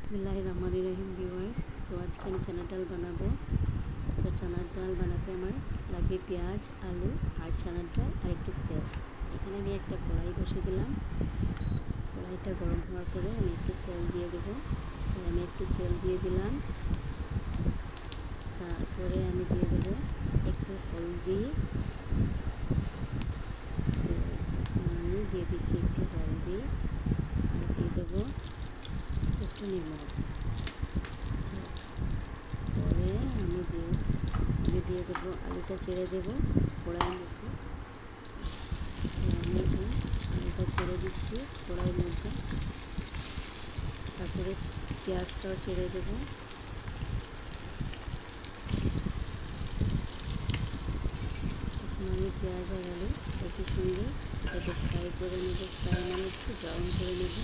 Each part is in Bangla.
बिस्मिल्लाहिर्रहमानिर्रहीम ভিউয়ার্স। তো আজকে আমি চানার ডাল বানাবো। তো চানার ডাল বানাতে আমার লাগবে পেঁয়াজ, আলু আর চানার ডাল আর একটু তেল। এখানে আমি একটা কড়াই বসিয়ে দিলাম। কড়াইটা গরম হওয়ার পরে আমি একটু তেল দিয়ে দেবো। আমি একটু তেল দিয়ে দিলাম। তারপরে আমি দিয়ে দেবো একটু হলদি। আমি দিয়ে দিচ্ছি একটু হলদি আর দিয়ে দেবো একটু নিমখ। পরে আমি দিয়ে দেবো আলুটা ছেড়ে দেবো কড়াইয়ের মধ্যে। আমি এখন আলুটা ছেড়ে দিচ্ছি কড়াইয়ের মধ্যে। তারপরে পেঁয়াজটাও ছেড়ে দেবো। এখন আমি পেঁয়াজ আর আলু একটু সঙ্গে একটু ফ্রাই করে নেব। ফ্রাই মানে একটু ব্রাউন করে নেব।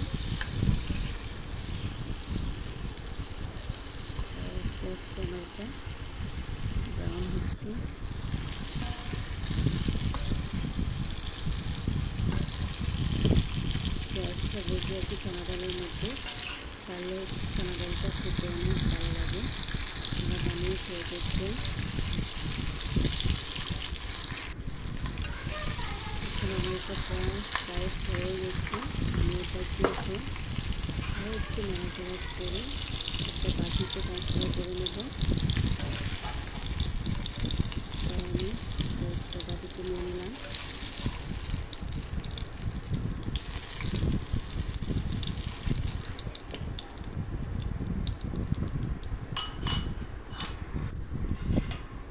আস্তে আস্তে আমার এটা ব্রাউন হচ্ছে। পেঁয়াজটা ভেজে আর কি চানা ডালের মধ্যে তাহলে চানা ডালটা খেতে অনেক ভালো লাগে। আমরা বানিয়ে খেয়ে দেখবেন। এখন আমি এটা প্রায় হয়ে গেছে। আমি এটাকে এখন আরও একটু নাড়াচাড়া করে একটা বাটিতে ট্রান্সফার করে নেব। আমি একটা বাটিতে নিয়ে নিলাম।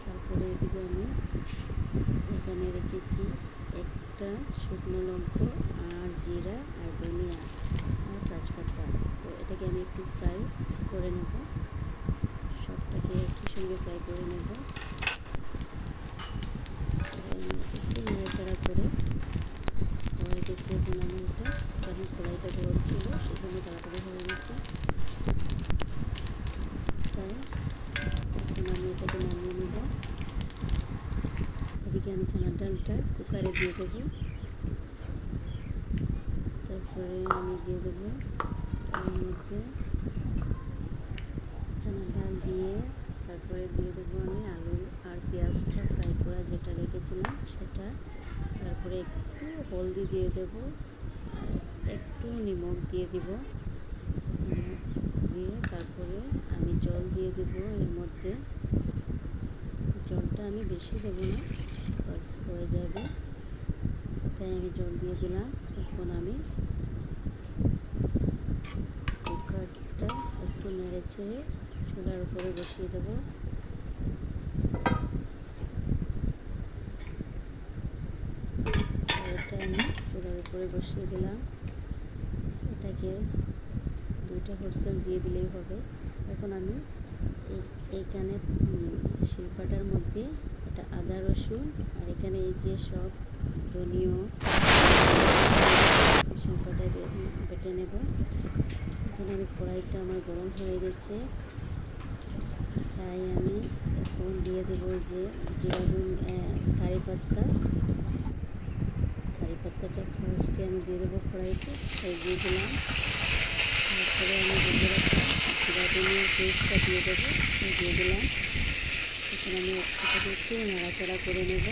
তারপরে এদিকে আমি এখানে রেখেছি একটা শুকনো লঙ্কা আর জিরা আর ধনিয়া আর তেজপাতা। তো এটাকে আমি একটু ফ্রাই করে নেব। সবটাকে একই সঙ্গে ফ্রাই করে নেব। একটু নাড়াচাড়া করে কড়াই দেখতে এখন আমি এটা যখন কড়াইটা গরম ছিল সেখানে তাড়াতাড়ি হয়ে গেছে। তাই এখন আমি এটাকে নামিয়ে নেব। এদিকে আমি চানার ডালটা কুকারে দিয়ে দেবো। তারপরে আমি দিয়ে দেবো এর মধ্যে চানার ডাল দিয়ে তারপরে দিয়ে দেবো আমি আলু আর পেঁয়াজটা ফ্রাই করা যেটা রেখেছিলাম সেটা। তারপরে একটু হলদি দিয়ে দেবো আর একটু নিমখ দিয়ে দিব। দিয়ে তারপরে আমি জল দিয়ে দেবো এর মধ্যে। জলটা আমি বেশি দেবো না, বাস হয়ে যাবে। তাই আমি জল দিয়ে দিলাম। এখন আমি কুকারটা একটু নেড়ে ছেড়ে চুলার উপরে বসিয়ে দেবো। এটা আমি চুলার উপরে বসিয়ে দিলাম। এটাকে 2টা হুইসেল দিয়ে দিলেই হবে। এখন আমি এইখানে শিলপাটার মধ্যে এটা আদা রসুন আর এখানে এই যে সব ধনিয়া শিলপাটায় বেটে নেব। এখানে আমি কড়াইটা আমার গরম হয়ে গেছে। তাই আমি এখন দিয়ে দেবো যে কারি পাত্তাটা ফার্স্টে আমি দিয়ে দেবো কড়াইতে। দিয়ে দিলাম। তারপরে আমি দিয়ে রাখলাম জিরা ধনিয়ার পেস্টটা দিয়ে দেবো। দিয়ে দিলাম। এখন আমি এটাকে একটু নাড়াচাড়া করে নেব।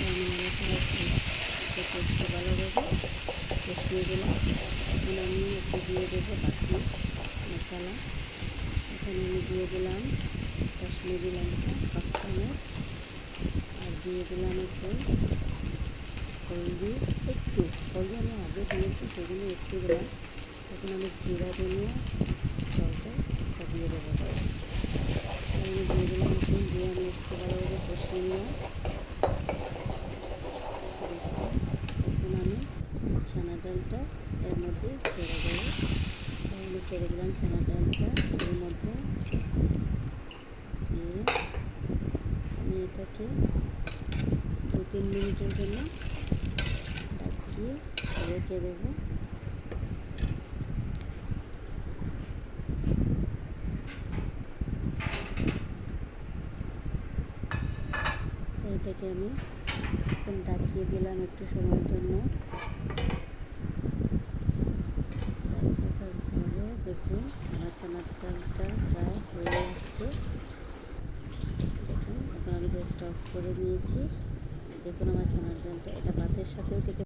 আমি নাড়াচাড়া পেস্টটা ভালোভাবে কষিয়ে দিলাম। এখন আমি একটু দিয়ে দেবো বাকি মশলা। এখানে আমি দিয়ে দিলাম কাশ্মীরি লঙ্কা 1 চামচ আর দিয়ে দিলাম একটু হলদি। হলদি আমি আগে দিয়েছি সেগুলো একটু দিলাম। এখন আমি জিরা ধনিয়া জলটা দিয়ে দেবো। আমি দিয়ে দিলাম। এখন দিয়ে আমি একটু ভালোভাবে কষিয়ে নিলাম। এখন আমি ছানা ডালটা এর মধ্যে ছেড়ে দেবো। আমি ছেড়ে দিলাম ছানা ডালটা এর মধ্যে দিয়ে আমি এটাকে 2-3 মিনিটের জন্য ঢাকিয়ে রেখে দেবো। এটাকে আমি এখন ঢাকিয়ে দিলাম একটু সময়ের জন্য। তারপরে ডালটা প্রায় হয়ে আসছে। দেখুন এখন আমি গ্যাসটা অফ করে নিয়েছি। দেখুন আমার ছোনার ডালটা, এটা ভাতের সাথেও খেতে